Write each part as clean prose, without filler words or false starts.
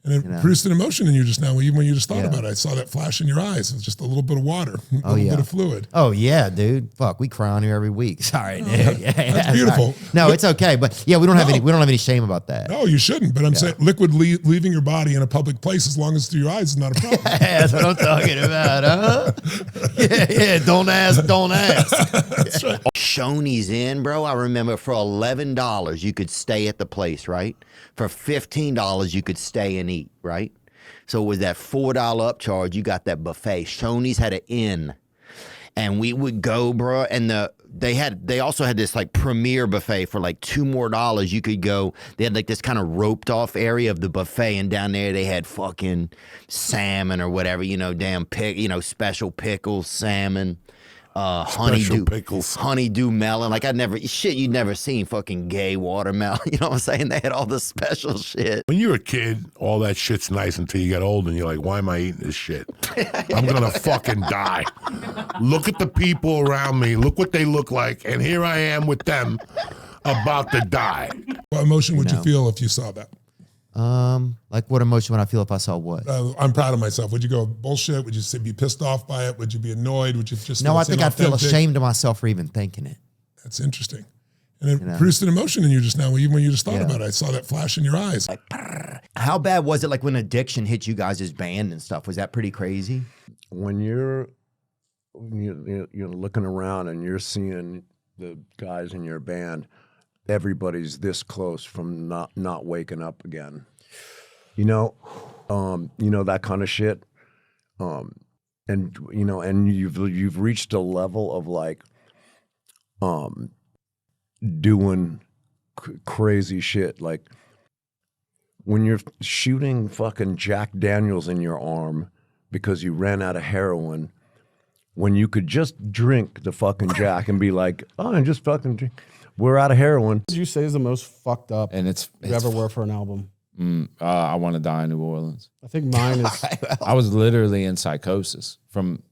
And it produced an emotion in you just now, even when you just thought about it. I saw that flash in your eyes. It was just a little bit of water, a little bit of fluid. Oh, yeah, dude. Fuck, we cry on here every week. Sorry, dude. That's beautiful. Sorry. No, it's okay. But yeah, we don't have any shame about that. No, you shouldn't. But I'm saying liquid leaving your body in a public place, as long as it's through your eyes, is not a problem. That's what I'm talking about, huh? Yeah, don't ask, don't ask. That's right. Shoney's Inn, bro. I remember for $11 you could stay at the place, right? For $15 you could stay and eat, right? So it was that $4 upcharge. You got that buffet. Shoney's had an inn, and we would go, bro. And they also had this like premier buffet for like $2 more. You could go. They had like this kind of roped off area of the buffet, and down there they had fucking salmon or whatever, special pickles, salmon. Honeydew melon. Like you'd never seen fucking gay watermelon. You know what I'm saying? They had all the special shit. When you're a kid, all that shit's nice until you get old and you're like, why am I eating this shit? I'm gonna fucking die. Look at the people around me. Look what they look like. And here I am with them about to die. What emotion would you feel if you saw that? Like what emotion would I feel if I saw what? I'm proud of myself. Would you go bullshit? Would you be pissed off by it? Would you be annoyed? Would you just No, I think I'd feel ashamed of myself for even thinking it. That's interesting. And it produced an emotion in you just now, even when you just thought about it. I saw that flash in your eyes. Like, how bad was it like when addiction hit you guys' band and stuff? Was that pretty crazy? When you're looking around and you're seeing the guys in your band, everybody's this close from not waking up again. That kind of shit. And you've reached a level of like doing crazy shit. Like when you're shooting fucking Jack Daniels in your arm because you ran out of heroin, when you could just drink the fucking Jack and be like, oh, and just fucking drink. We're out of heroin. What did you say is the most fucked up and it's you ever were for an album? I Want to Die in New Orleans. I think mine is... I was literally in psychosis from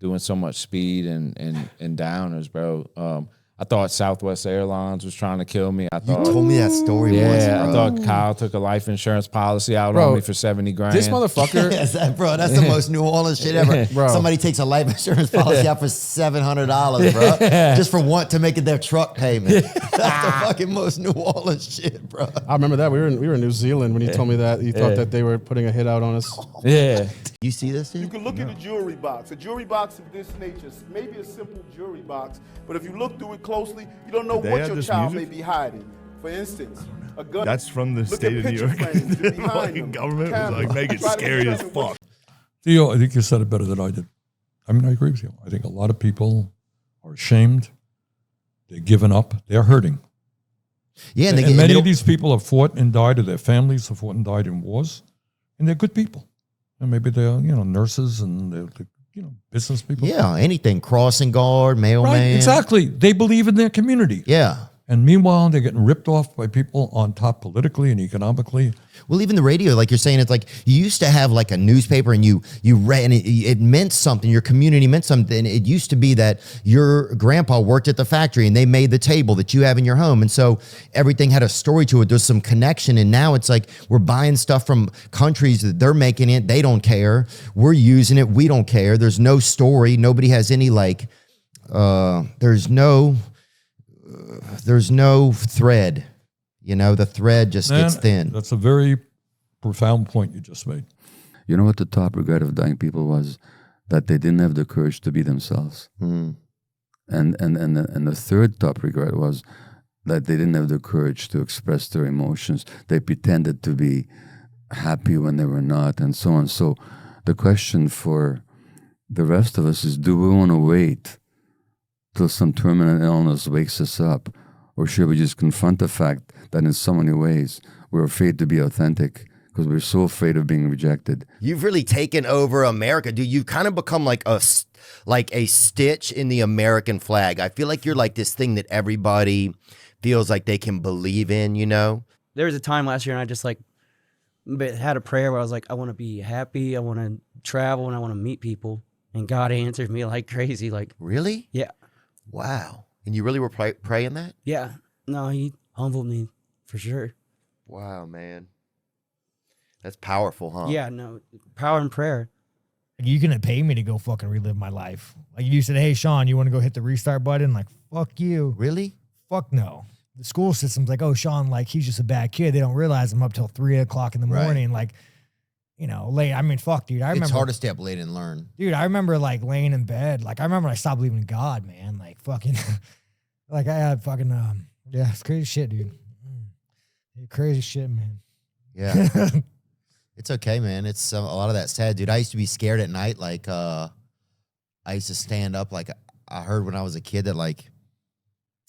doing so much speed and downers, bro. I thought Southwest Airlines was trying to kill me. You told me that story once, bro. I thought Kyle took a life insurance policy out on me for 70 grand. This motherfucker. That's the most New Orleans shit ever. Bro. Somebody takes a life insurance policy out for $700, bro. Just for to make it their truck payment. That's the fucking most New Orleans shit, bro. I remember that. We were in New Zealand when you told me that. You thought that they were putting a hit out on us. Yeah. You see this, dude? You can look at a jewelry box. A jewelry box of this nature, maybe a simple jewelry box, but if you look through it closely, you don't know what your child may be hiding. For instance, a gun. That's from the state of New York. The fucking government was like, make it scary as fuck. Theo, I think you said it better than I did. I mean, I agree with you. I think a lot of people are ashamed. They're giving up. They're hurting. Yeah, and many of these people have fought and died, or their families have fought and died in wars, and they're good people. And maybe they're, nurses and they're, business people. Yeah, anything. Crossing guard, mailman. Right, exactly. They believe in their community. Yeah. And meanwhile, they're getting ripped off by people on top politically and economically. Well, even the radio, like you're saying, it's like you used to have like a newspaper and you read, and it meant something. Your community meant something. It used to be that your grandpa worked at the factory and they made the table that you have in your home. And so everything had a story to it. There's some connection. And now it's like we're buying stuff from countries that they're making it. They don't care. We're using it. We don't care. There's no story. Nobody has any there's no thread. The thread just gets thin. That's a very profound point you just made. You know what the top regret of dying people was? That they didn't have the courage to be themselves. Mm. And the third top regret was that they didn't have the courage to express their emotions. They pretended to be happy when they were not, and so on. So the question for the rest of us is, do we want to wait till some terminal illness wakes us up? Or should we just confront the fact that in so many ways we're afraid to be authentic because we're so afraid of being rejected? You've really taken over America, dude. You've kind of become like a stitch in the American flag. I feel like you're like this thing that everybody feels like they can believe in, There was a time last year and I just had a prayer where I was like, I want to be happy, I want to travel, and I want to meet people. And God answered me like crazy. Really? Yeah. Wow. And you really were praying that? Yeah. No, he humbled me for sure. Wow, man. That's powerful, huh? Yeah, no, power and prayer. Like, you couldn't pay me to go fucking relive my life. Like, you said, hey, Sean, you want to go hit the restart button? Like, fuck you. Really? Fuck no. The school system's like, oh, Sean, like, he's just a bad kid. They don't realize I'm up till 3 o'clock in the morning. Like, you know, late. I mean, fuck, dude. I remember. It's hard to stay up late and learn. Dude, I remember, like, laying in bed. Like, I remember I stopped believing in God, man. Like, fucking, like, I had fucking, yeah, it's crazy shit, dude. Crazy shit, man. Yeah. It's okay, man. It's a lot of that sad, dude. I used to be scared at night. Like, I used to stand up. Like, I heard when I was a kid that, like,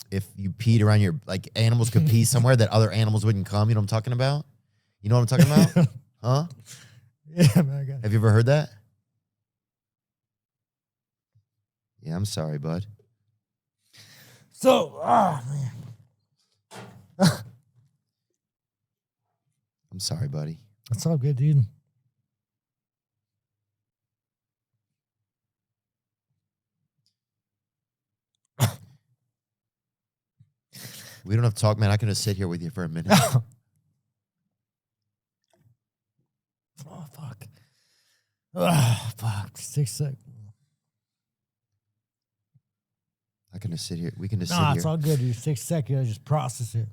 if you peed around your, like, animals could pee somewhere that other animals wouldn't come. You know what I'm talking about? You know what I'm talking about? Huh? Yeah, man, I got it. Have you ever heard that? Yeah, I'm sorry, bud. So, man. I'm sorry, buddy. That's all good, dude. We don't have to talk, man. I can just sit here with you for a minute. Oh, fuck. Oh, fuck. 6 seconds. I can just sit here. We can just sit Nah, here. it's all good, dude. 6 seconds. I just process it.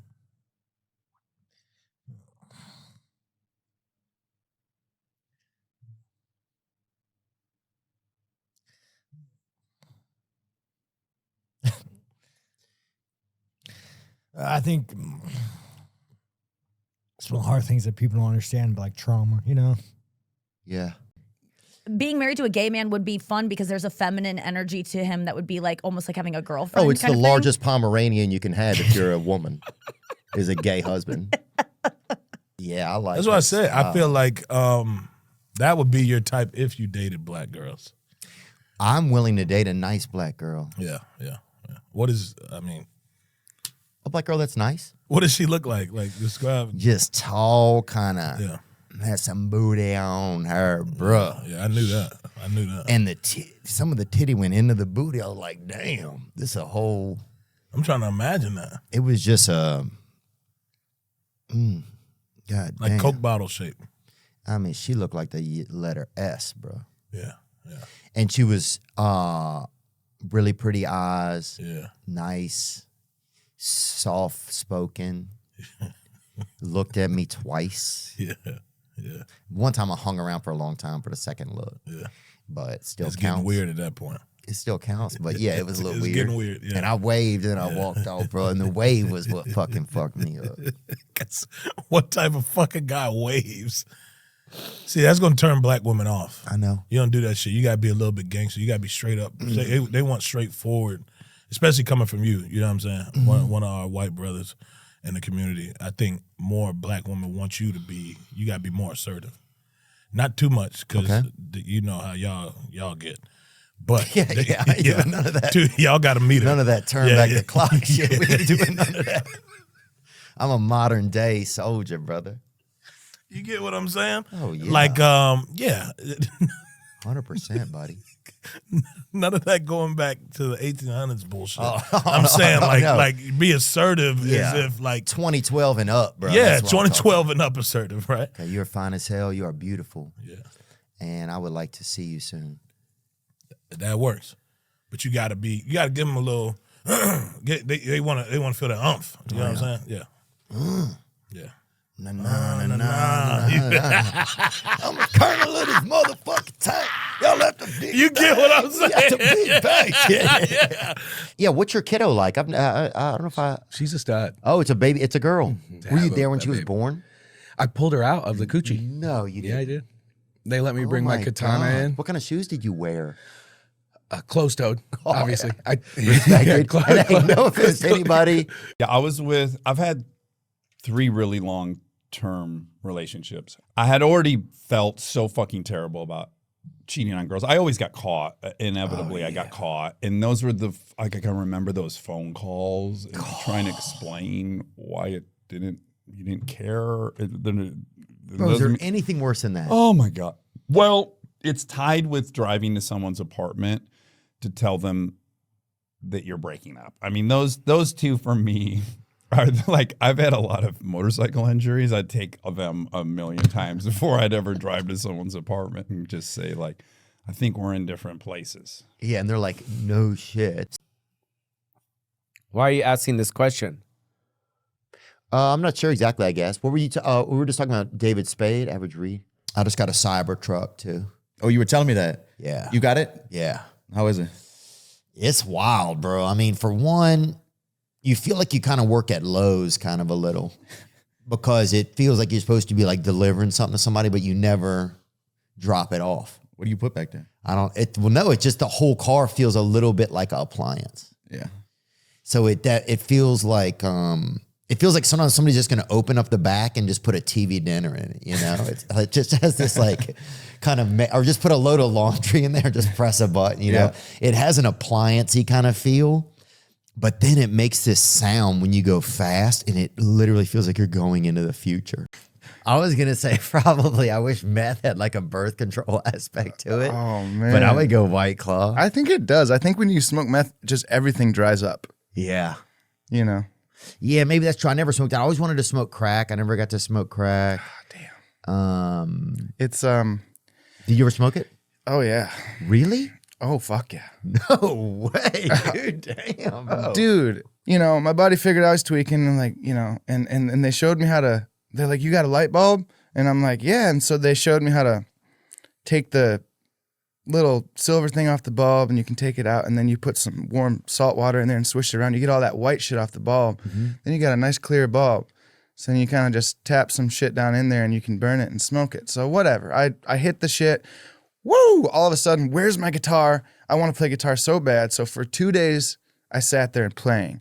I think it's one of the hard things that people don't understand, like trauma, you know? Yeah. Being married to a gay man would be fun because there's a feminine energy to him that would be like almost like having a girlfriend. Oh, it's the kind of largest Pomeranian you can have if you're a woman, is a gay husband. Yeah, I like That's it. what I said. I feel like that would be your type if you dated black girls. I'm willing to date a nice black girl. Yeah. What is, I mean, a black girl that's nice? What does she look like? Like, describe. Just tall, kind of. Yeah. Has some booty on her, bruh. Yeah, I knew that. And some of the titty went into the booty. I was like, damn, this a whole. I'm trying to imagine that. It was just a. God like damn. Coke bottle shape. I mean, she looked like the letter S, bro. Yeah. And she was really pretty eyes. Yeah. Nice, soft spoken. Looked at me twice. Yeah. One time I hung around for a long time for the second look. Yeah. But it still It's counts. getting weird at that point. It still counts. But yeah, it was a little It's weird. getting weird, yeah. And I waved and I walked off, bro. And the wave was what fucking fucked me up. What type of fucking guy waves? See, that's going to turn black women off. I know. You don't do that shit. You got to be a little bit gangster. You got to be straight up. They want straightforward, especially coming from you. You know what I'm saying? One of our white brothers in the community. I think more black women want you to be, you got to be more assertive. Not too much, because you know how y'all get. But none of that. Dude, y'all got to meet her. None of that turn back the clock shit. We ain't doing none of that. I'm a modern day soldier, brother. You get what I'm saying? Oh, yeah. Like, yeah. 100%, buddy. None of that going back to the 1800s bullshit. Oh, I'm saying, like, no. like be assertive as if, like, 2012 and up, bro. Yeah, That's what I'm 2012 and up assertive, right? Okay, you're fine as hell. You are beautiful. Yeah. And I would like to see you soon. That works. But you got to give them a little, they want to feel that umph. You know what I'm saying? Yeah. Yeah. I'm a colonel of this motherfucking tank. Y'all have to be. You get what I'm saying? You have to be back. Yeah. What's your kiddo like? I don't know if I. She's a stud. Oh, it's a baby. It's a girl. Were you have there when a she was baby. born? I pulled her out of the coochie. No, you didn't. Yeah, I did. They let me Oh bring my katana God. in. What kind of shoes did you wear? Closed-toed, obviously. Yeah. Respected. And hey, no offense to anybody. Yeah, I've had 3 really long-term relationships. I had already felt so fucking terrible about cheating on girls. I always got caught. Inevitably, I got caught. And those were I can remember those phone calls and trying to explain why you didn't care. Bro, is there anything worse than that? Oh my God. Well, it's tied with driving to someone's apartment to tell them that you're breaking up. I mean, those two for me. like I've had a lot of motorcycle injuries. I'd take them a million times before I'd ever drive to someone's apartment and just say like, I think we're in different places. Yeah, and they're like, no shit. Why are you asking this question? I'm not sure exactly, I guess. What were you we were just talking about David Spade, average read. I just got a cyber truck too. Oh, you were telling me that? Yeah. You got it? Yeah. How is it? It's wild, bro. I mean, for one, you feel like you kind of work at Lowe's kind of a little because it feels like you're supposed to be like delivering something to somebody, but you never drop it off. What do you put back there? It's just the whole car feels a little bit like an appliance. Yeah. So it feels like sometimes somebody's just going to open up the back and just put a TV dinner in it. You know, it just has this like kind of, or just put a load of laundry in there, just press a button. You know, it has an appliance-y kind of feel, but then it makes this sound when you go fast, and it literally feels like you're going into the future. I was gonna say probably I wish meth had like a birth control aspect to it. Oh man! But I would go White Claw. I think it does. I think when you smoke meth, just everything dries up. Yeah. You know. Yeah, maybe that's true. I never smoked that. I always wanted to smoke crack. I never got to smoke crack. Damn. It's Did you ever smoke it? Oh yeah. Really? Oh fuck yeah. No way, dude. Damn. Bro. Dude, you know, my buddy figured I was tweaking and like, you know, and they showed me how to. They're like, you got a light bulb? And I'm like, yeah. And so they showed me how to take the little silver thing off the bulb, and you can take it out, and then you put some warm salt water in there and swish it around. You get all that white shit off the bulb. Mm-hmm. Then you got a nice clear bulb. So then you kind of just tap some shit down in there and you can burn it and smoke it. So whatever. I hit the shit. Woo! All of a sudden, where's my guitar? I want to play guitar so bad. So for 2 days, I sat there and playing.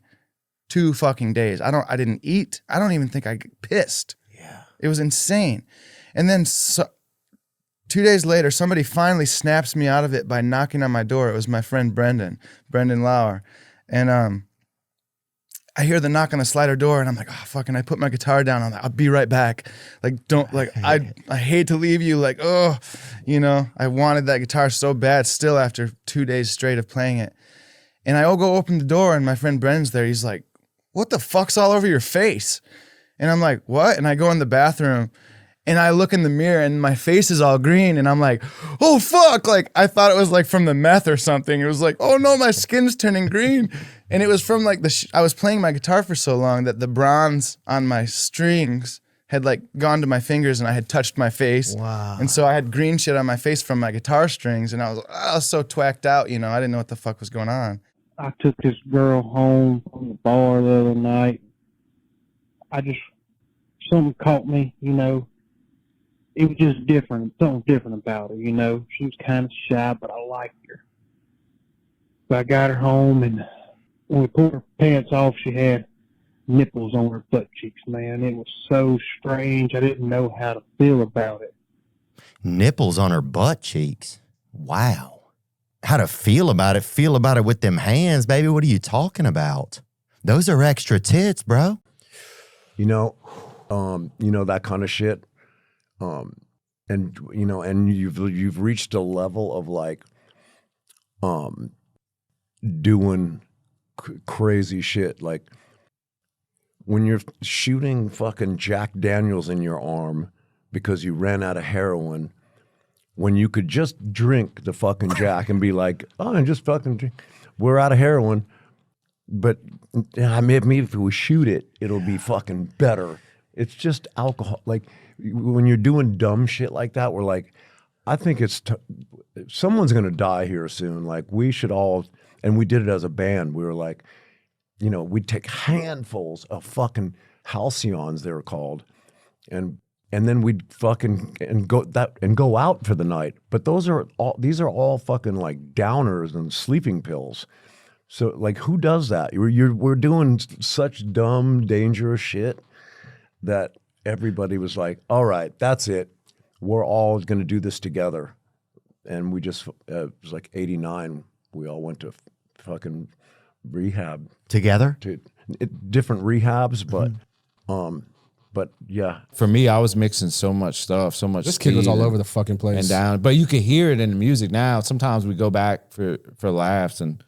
2 fucking days. I didn't eat. I don't even think I pissed. Yeah. It was insane. And then 2 days later, somebody finally snaps me out of it by knocking on my door. It was my friend Brendan Lauer. And I hear the knock on the slider door, and I'm like, oh, fucking, I put my guitar down. I'm like, I'll be right back. Like, don't, like, I hate to leave you. Like, oh, you know, I wanted that guitar so bad still after 2 days straight of playing it. And I go open the door, and my friend Brendan's there. He's like, what the fuck's all over your face? And I'm like, what? And I go in the bathroom, and I look in the mirror, and my face is all green, and I'm like, oh, fuck. Like, I thought it was like from the meth or something. It was like, oh no, my skin's turning green. And it was from like I was playing my guitar for so long that the bronze on my strings had like gone to my fingers, and I had touched my face. Wow. And so I had green shit on my face from my guitar strings, and I was so twacked out, you know, I didn't know what the fuck was going on. I took this girl home from the bar the other night. Something caught me, you know. It was just different, something different about her, you know. She was kind of shy, but I liked her. So I got her home, and when we pulled her pants off, she had nipples on her butt cheeks, man. It was so strange. I didn't know how to feel about it. Nipples on her butt cheeks? Wow. How to feel about it? Feel about it with them hands, baby. What are you talking about? Those are extra tits, bro. You know that kind of shit. And you know, and you've reached a level of like, doing crazy shit. Like when you're shooting fucking Jack Daniels in your arm because you ran out of heroin, when you could just drink the fucking Jack and be like, oh, and just fucking drink. We're out of heroin, but I mean, maybe if we shoot it, it'll be fucking better. It's just alcohol. Like when you're doing dumb shit like that, we're like, I think someone's gonna die here soon. Like we should all, and we did it as a band. We were like, you know, we'd take handfuls of fucking halcyons, they were called, and then we'd fucking go out for the night. But these are all fucking like downers and sleeping pills. So like, who does that? We're doing such dumb, dangerous shit that everybody was like, all right, that's it. We're all going to do this together. And we just, it was like 89. We all went to fucking rehab. Together? Different rehabs, but yeah. For me, I was mixing so much stuff, so much. This kid was all over the fucking place. And down. But you can hear it in the music now. Sometimes we go back for laughs and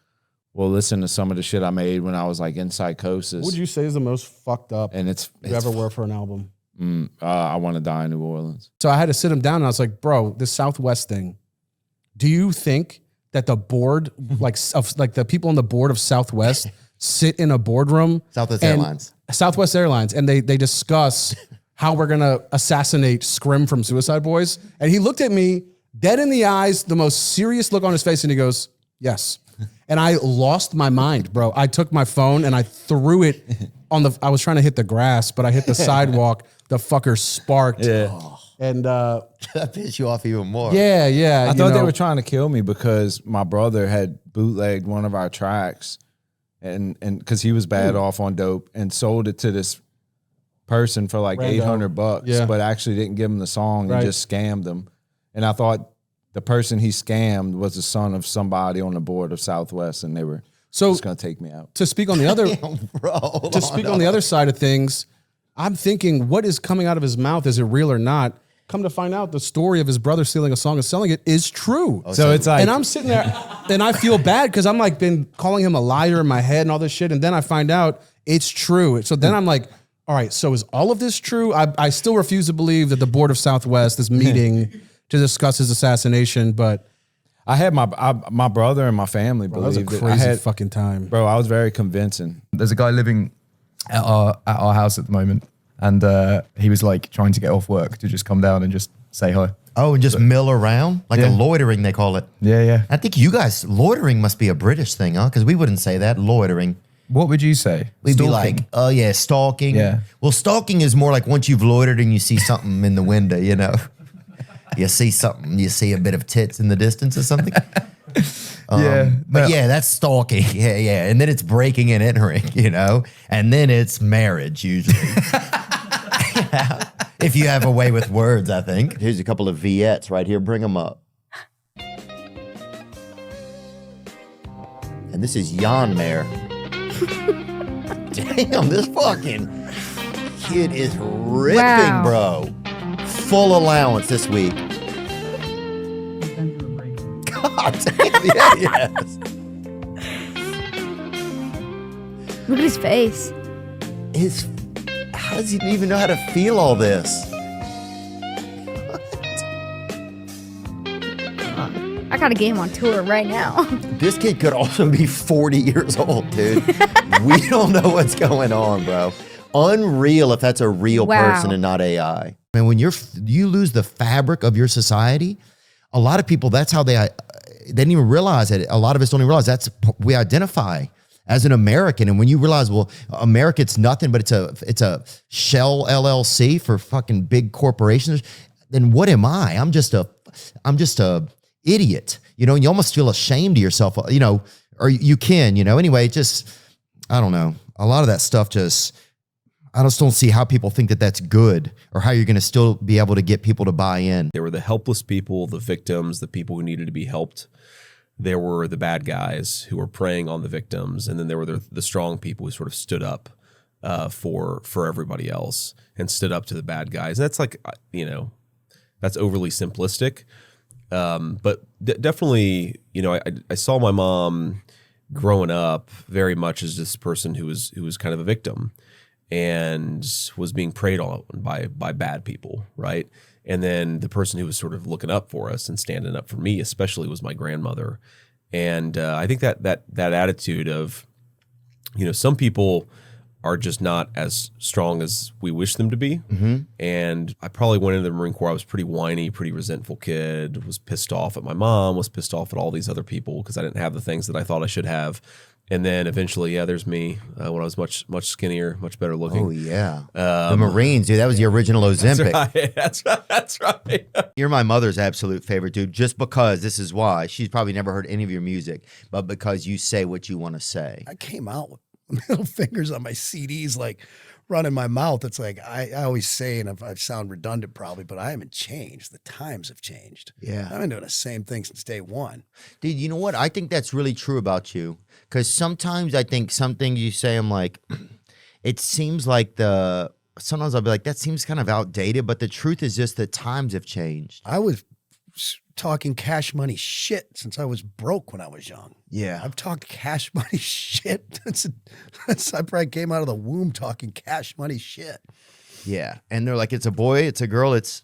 will listen to some of the shit I made when I was like in psychosis. What would you say is the most fucked up and it's you ever were for an album? I Want to Die in New Orleans. So I had to sit him down and I was like, bro, this Southwest thing, do you think that the board, like the people on the board of Southwest sit in a boardroom? Southwest Airlines, and they discuss how we're gonna assassinate Scrim from Suicide Boys. And he looked at me dead in the eyes, the most serious look on his face, and he goes, yes. And I lost my mind, bro. I took my phone and I threw it I was trying to hit the grass, but I hit the sidewalk. The fucker sparked. Yeah. And that pissed you off even more. Yeah. I thought they were trying to kill me because my brother had bootlegged one of our tracks and because he was bad off on dope and sold it to this person for like Rando. $800, but actually didn't give him the song and just scammed him. And I thought the person he scammed was the son of somebody on the board of Southwest, and they were just going to take me out. To speak on the other, on the other side of things, I'm thinking, what is coming out of his mouth? Is it real or not? Come to find out, the story of his brother stealing a song and selling it is true. So it's like, and I'm sitting there, and I feel bad because I'm like been calling him a liar in my head and all this shit, and then I find out it's true. So then I'm like, all right, so is all of this true? I still refuse to believe that the board of Southwest is meeting to discuss his assassination, but I had my brother and my family believe that was a crazy fucking time, bro. I was very convincing. There's a guy living at our house at the moment, and he was like trying to get off work to just come down and just say hi. Oh, and just mill around like a loitering, they call it. Yeah. I think you guys loitering must be a British thing, huh? Because we wouldn't say that loitering. What would you say? We'd be like, oh yeah, stalking. Yeah. Well, stalking is more like once you've loitered and you see something in the window, you know. You see something, you see a bit of tits in the distance or something. But yeah, that's stalking. Yeah. And then it's breaking and entering, you know, and then it's marriage usually. If you have a way with words, I think. Here's a couple of Viettes right here. Bring them up. And this is Jan Mayer. Damn, this fucking kid is ripping, bro. Full allowance this week. God damn, yes. Look at his face. How does he even know how to feel all this? I got a game on tour right now. This kid could also be 40 years old, dude. We don't know what's going on, bro. Unreal if that's a real person and not AI. And when you lose the fabric of your society, a lot of people, that's how they didn't even realize it. A lot of us don't even realize we identify as an American. And when you realize, well, America, it's nothing, but it's a shell LLC for fucking big corporations, then what am I? I'm just a idiot, you know, and you almost feel ashamed of yourself, you know, or you can, you know, anyway, I don't know. A lot of that stuff I just don't see how people think that that's good or how you're going to still be able to get people to buy in. There were the helpless people, the victims, the people who needed to be helped. There were the bad guys who were preying on the victims. And then there were the strong people who sort of stood up for everybody else and stood up to the bad guys. And that's like, you know, that's overly simplistic. But definitely, you know, I saw my mom growing up very much as this person who was kind of a victim and was being preyed on by bad people, right? And then the person who was sort of looking up for us and standing up for me, especially, was my grandmother. And I think that attitude of, you know, some people are just not as strong as we wish them to be. Mm-hmm. And I probably went into the Marine Corps. I was pretty whiny, pretty resentful kid, was pissed off at my mom, was pissed off at all these other people because I didn't have the things that I thought I should have. And then eventually, there's me when I was much skinnier, much better looking. Oh, yeah. The Marines, dude, that was the original Ozempic. That's right. You're my mother's absolute favorite, dude, just because this is why. She's probably never heard any of your music, but because you say what you want to say. I came out with middle fingers on my CDs, like running my mouth. It's like I always say, and I sound redundant probably, but I haven't changed. The times have changed. Yeah. I've been doing the same thing since day one. Dude, you know what? I think that's really true about you. Because sometimes I think some things you say, I'm like, it seems like sometimes I'll be like, that seems kind of outdated. But the truth is just that times have changed. I was talking cash money shit since I was broke when I was young. Yeah. I've talked cash money shit. I probably came out of the womb talking cash money shit. Yeah. And they're like, it's a boy, it's a girl, it's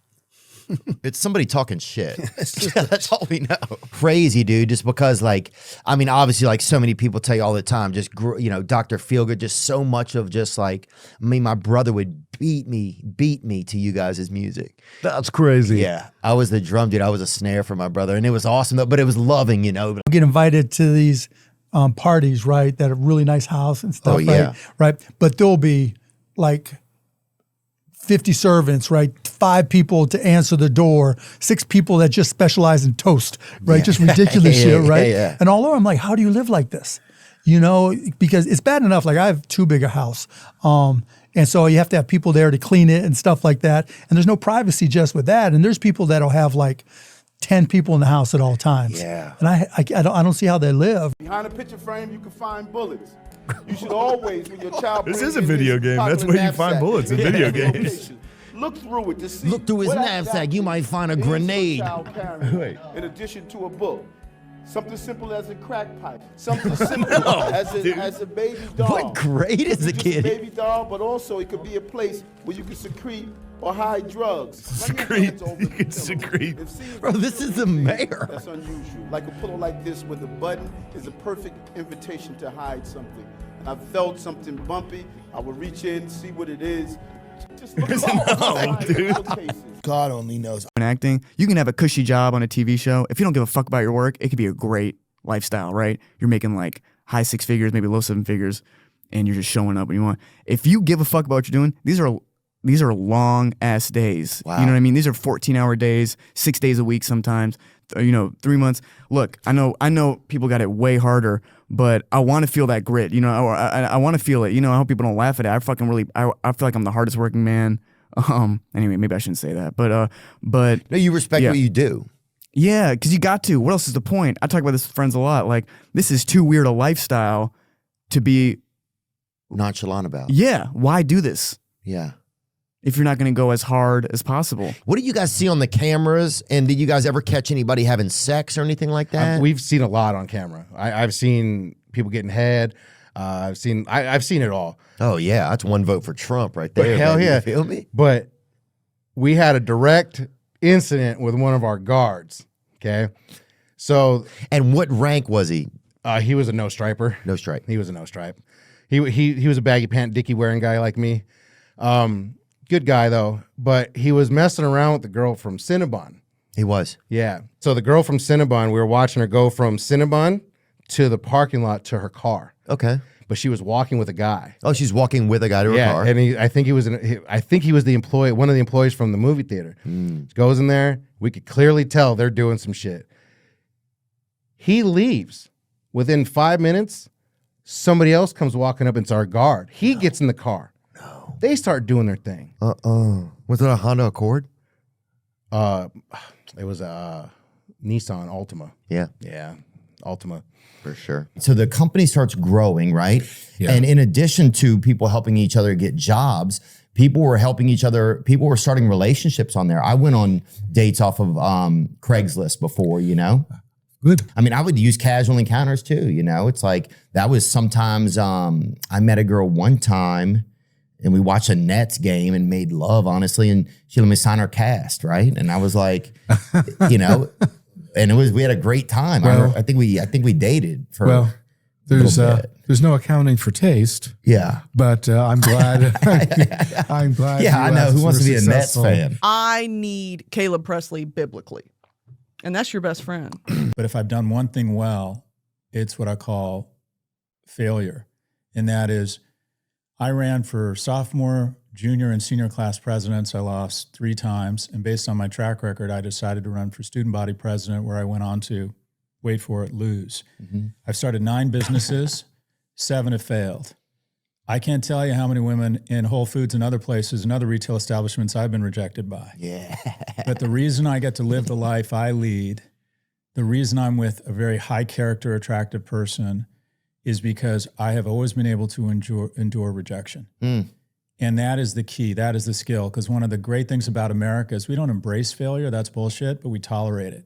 somebody talking shit. That's all we know. Crazy, dude. Just because, like, I mean, obviously, like so many people tell you all the time, just, you know, Dr. Feelgood, just so much of just like, I mean, my brother would beat me to you guys' music. That's crazy. Yeah. I was the drum dude. I was a snare for my brother. And it was awesome, though, but it was loving, you know. Get invited to these parties, right? That are really nice house and stuff, Oh, yeah. right? But there'll be like 50 servants, right? 5 people to answer the door, 6 people that just specialize in toast, right? Yeah. Just ridiculous Yeah, shit, yeah, right? yeah. And all over, I'm like, how do you live like this? You know, because it's bad enough. Like I have too big a house. And so you have to have people there to clean it and stuff like that. And there's no privacy just with that. And there's people that'll have like 10 people in the house at all times. Yeah. And I don't see how they live. Behind a picture frame, you can find bullets. You should always, when your child This brings is a in video this game. That's popular where you find knapsack, bullets in make video a games. location. Look through it to see. Look through his what knapsack. exactly You might find a is your grenade. child carrying, Wait. in addition to a book. Something simple as a crack pipe. Something simple as a baby doll. What grade is the Just kid? A baby doll, but also it could be a place where you can secrete or hide drugs. Secrete. You can secrete. Bro, this is the mayor. That's unusual. Like a pillow like this with a button is a perfect invitation to hide something. I felt something bumpy. I would reach in, see what it is. Just look God only knows. In acting, you can have a cushy job on a TV show. If you don't give a fuck about your work, it could be a great lifestyle, right? You're making like high 6 figures, maybe low 7 figures, and you're just showing up when you want. If you give a fuck about what you're doing, these are long ass days. Wow. You know what I mean? These are 14-hour days, 6 days a week sometimes. 3 months. Look, I know people got it way harder, but I want to feel that grit. You know, I want to feel it. You know, I hope people don't laugh at it. I feel like I'm the hardest working man. Anyway, maybe I shouldn't say that, but no, you respect what you do. Yeah, because you got to. What else is the point? I talk about this with friends a lot. Like, this is too weird a lifestyle to be nonchalant about. Yeah, why do this? Yeah. If you're not going to go as hard as possible. What did you guys see on the cameras? And did you guys ever catch anybody having sex or anything like that? We've seen a lot on camera. I've seen people getting head. I've seen it all. Oh yeah, that's one vote for Trump right there. But hell baby. yeah, You feel me? But we had a direct incident with one of our guards. Okay, so and what rank was he? He was a no striper. No stripe. He was a no stripe. He was a baggy pant, dicky wearing guy like me. Good guy though, but he was messing around with the girl from Cinnabon. He was. Yeah. So the girl from Cinnabon, we were watching her go from Cinnabon to the parking lot to her car. Okay. But she was walking with a guy. Oh, she's walking with a guy to her car. And I think he was the employee, one of the employees from the movie theater. Goes in there. We could clearly tell they're doing some shit. He leaves. Within 5 minutes, somebody else comes walking up. It's our guard. He gets in the car. No. They start doing their thing. Was it a Honda Accord? It was a Nissan Altima. Yeah. Yeah. Altima. For sure. So the company starts growing, right? Yeah. And in addition to people helping each other get jobs, people were helping each other. People were starting relationships on there. I went on dates off of Craigslist before, you know? Good. I mean, I would use casual encounters too, you know? It's like, that was sometimes, I met a girl one time and we watched a Nets game and made love, honestly, and she let me sign her cast, right? And I was like, you know, and we had a great time. Well, I think we dated for there's no accounting for taste. Yeah. But I'm glad. I'm glad. Yeah, I know. Who wants to be a Nets fan? I need Caleb Presley biblically. And that's your best friend. But if I've done one thing well, it's what I call failure. And that is, I ran for sophomore, junior, and senior class presidents. I lost 3 times. And based on my track record, I decided to run for student body president, where I went on to, wait for it, lose. I've started 9 businesses, 7 have failed. I can't tell you how many women in Whole Foods and other places and other retail establishments I've been rejected by. Yeah. But the reason I get to live the life I lead, the reason I'm with a very high character, attractive person, is because I have always been able to endure rejection. And that is the key. That is the skill. Because one of the great things about America is we don't embrace failure. That's bullshit, but we tolerate it.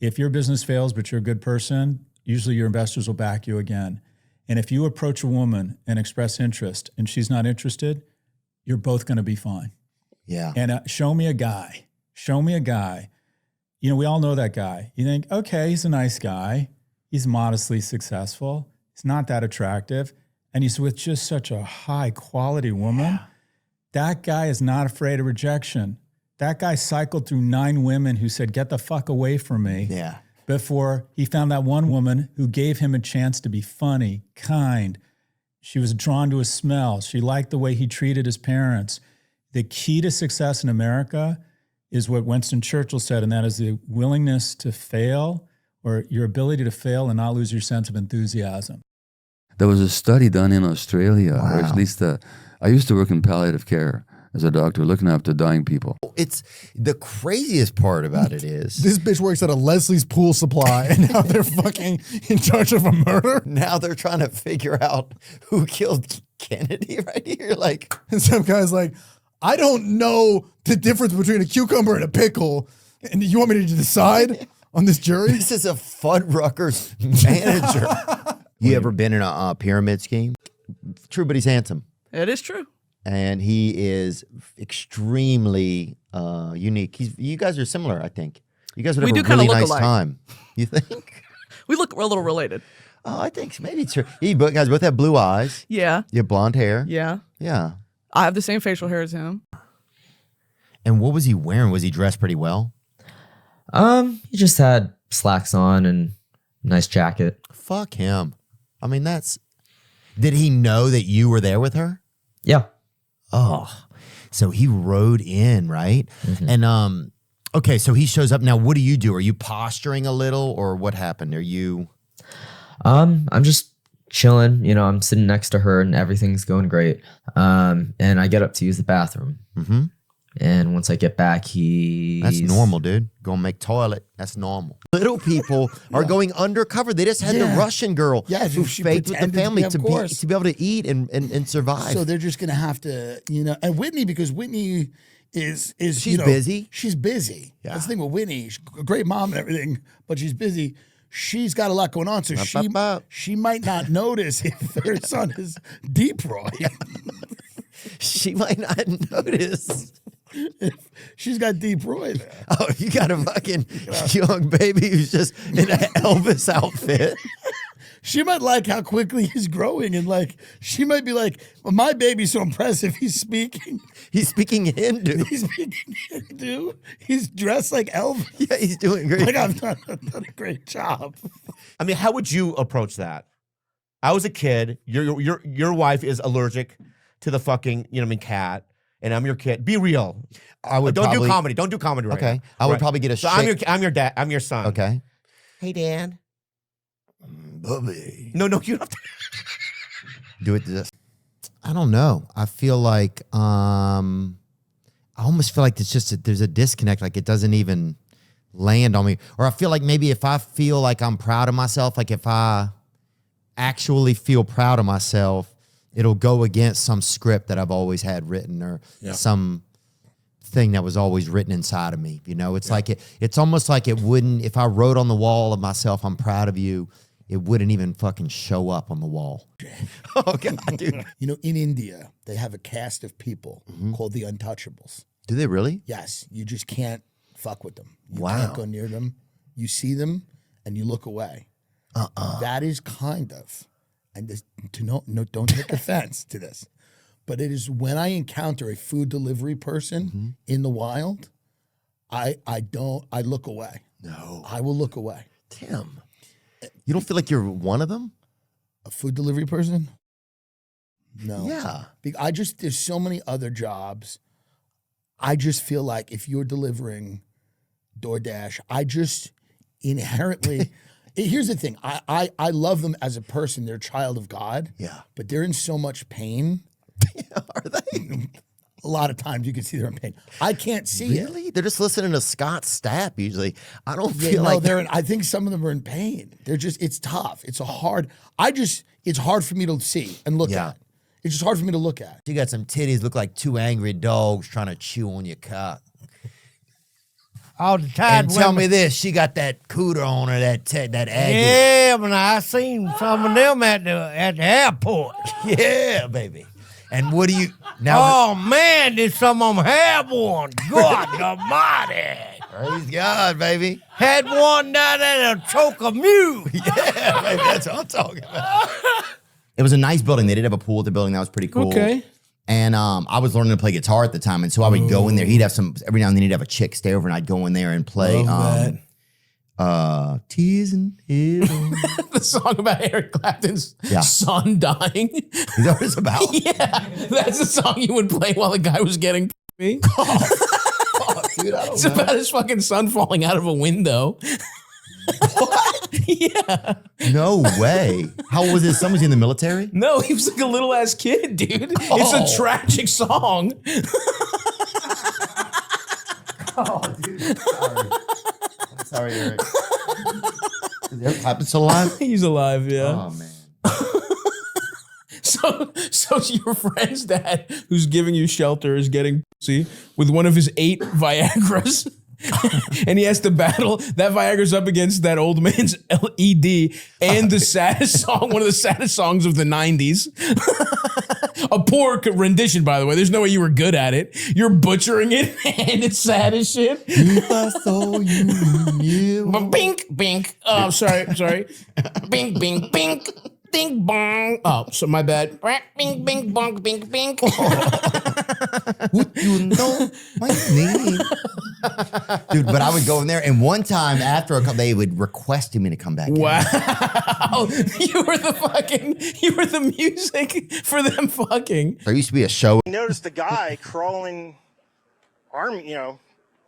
If your business fails, but you're a good person, usually your investors will back you again. And if you approach a woman and express interest and she's not interested, you're both going to be fine. Yeah. And show me a guy. Show me a guy. You know, we all know that guy. You think, okay, he's a nice guy. He's modestly successful. He's not that attractive. And he's with just such a high quality woman. That guy is not afraid of rejection. That guy cycled through 9 women who said, get the fuck away from me. Yeah. Before he found that one woman who gave him a chance to be funny, kind. She was drawn to his smell. She liked the way he treated his parents. The key to success in America is what Winston Churchill said, and that is the willingness to fail, or your ability to fail and not lose your sense of enthusiasm. There was a study done in Australia, or at least I used to work in palliative care as a doctor, looking after dying people. It's the craziest part about it is This bitch works at a Leslie's Pool Supply, and now they're fucking in charge of a murder. now they're trying to figure out who killed Kennedy right here. Like, And some guy's like, I don't know the difference between a cucumber and a pickle, and you want me to decide on this jury? this is a Fuddruckers manager. You ever been in a pyramid scheme? True, but he's handsome. It is true. And he is extremely unique. You guys are similar, I think. You guys would have a really nice time. You think? We look a little related. Oh, I think so. Maybe it's true. You guys both have blue eyes. Yeah. You have blonde hair. Yeah. Yeah. I have the same facial hair as him. And what was he wearing? Was he dressed pretty well? He just had slacks on and nice jacket. Fuck him. I mean, did he know that you were there with her? Yeah. Oh, so he rode in, right? Mm-hmm. And okay, so he shows up. Now, what do you do? Are you posturing a little, or what happened? Are you? I'm just chilling. You know, I'm sitting next to her, and everything's going great. And I get up to use the bathroom. Mm-hmm. And once I get back, That's normal, dude. Go make toilet. That's normal. Little people are going undercover. They just had the Russian girl who she faked with the pretended family to be, to be able to eat and survive. So they're just gonna have to, and Whitney, because Whitney is she's busy. She's busy. Yeah. That's the thing with Whitney. She's a great mom and everything, but she's busy. She's got a lot going on, so she might not notice if her son is deep Roy. She might not notice. If she's got deep Roy there. Oh, you got a fucking young baby who's just in an Elvis outfit. She might like how quickly he's growing, and like she might be like, well, my baby's so impressive. He's speaking Hindu. He's speaking Hindu. He's dressed like Elvis. Yeah, he's doing great. Like I've done a great job. I mean, how would you approach that? I was a kid. Your wife is allergic to the fucking cat, and I'm your kid. Be real. I would don't probably, do comedy. Don't do comedy right okay. now. I would Right. probably get a So shake. I'm your dad. I'm your son. Okay. Hey, Dan. Bubby. No, you don't have to. Do it this. I don't know. I feel like I almost feel like there's a disconnect. Like it doesn't even land on me. Or I feel like maybe if I feel like I'm proud of myself, like if I actually feel proud of myself, it'll go against some script that I've always had written or some thing that was always written inside of me. It's like it's almost like it wouldn't, if I wrote on the wall of myself, I'm proud of you, it wouldn't even fucking show up on the wall. Oh, God, dude. In India, they have a caste of people called the untouchables. Do they really? Yes. You just can't fuck with them. You Wow. can't go near them. You see them and you look away. That is kind of, and this, don't take offense to this, but it is when I encounter a food delivery person in the wild, I look away. No. I will look away. Tim, you don't feel like you're one of them? A food delivery person? No. Yeah. There's so many other jobs. I just feel like if you're delivering DoorDash, I just inherently, here's the thing. I love them as a person. They're a child of God. Yeah. But they're in so much pain. Are they? A lot of times you can see they're in pain. I can't see it. Really? They're just listening to Scott Stapp usually. I don't feel like I think some of them are in pain. They're just, it's tough. It's hard for me to see and look at. It's just hard for me to look at. She got some titties, look like two angry dogs trying to chew on your cock. All the time. And tell me this, she got that cooter on her, that aggie. Yeah, but I seen some of them at the airport. Yeah, baby. And what do you now? Oh man, did some of them have one? God almighty. Praise God, baby. Had one down at a Chokamute. Yeah, baby, that's what I'm talking about. It was a nice building. They did have a pool at the building. That was pretty cool. Okay. And I was learning to play guitar at the time. And so I would go in there. He'd have some, every now and then he'd have a chick stay over and I'd go in there and play Tears and Heaven. The song about Eric Clapton's Yeah. son dying. Is that what it's about? Yeah. That's the song you would play while the guy was getting me. Dude, I don't It's know. about his fucking son falling out of a window. What? Yeah. No way. How old was his son? Was he in the military? No, he was like a little ass kid, dude. It's a tragic song. Oh, dude. I'm sorry, Eric. Is Eric Clapton still alive? He's alive, yeah. Oh, man. So your friend's dad, who's giving you shelter, is getting pussy with one of his 8 Viagras. And he has to battle. That Viagra's up against that old man's LED and the saddest song, one of the saddest songs of the 90s. A poor rendition, by the way. There's no way you were good at it. You're butchering it, and it's sad as shit. If I saw you knew. Bink, bink. Oh, sorry. Bink, bink, bink. Ding, bong. Oh, so my bad. Bink, bink, bonk, bink, bink. Would you know my name? Dude, but I would go in there, and one time after a couple, they would request me to come back. Wow. You were the music for them fucking. There used to be a show. We noticed the guy crawling,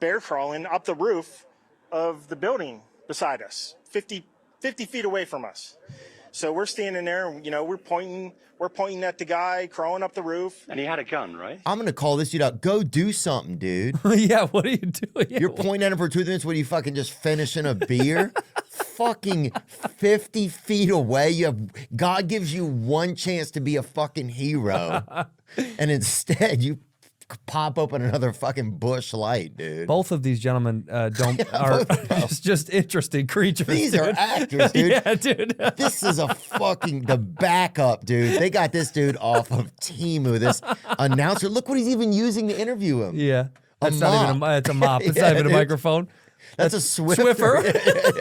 bear crawling up the roof of the building beside us, 50 feet away from us. So we're standing there, and, we're pointing at the guy crawling up the roof. And he had a gun, right? I'm gonna call this dude out. Go do something, dude. Yeah, what are you doing? You're pointing at him for 2 minutes. What are you fucking just finishing a beer? Fucking 50 feet away. God gives you one chance to be a fucking hero, and instead you pop open another fucking bush light, dude. Both of these gentlemen are just interesting creatures. These dude. are actors, dude. Yeah, dude. This is the backup, dude. They got this dude off of Temu, this announcer. Look what he's even using to interview him. Yeah. That's not even it's a mop. It's not even a microphone. That's a Swiffer.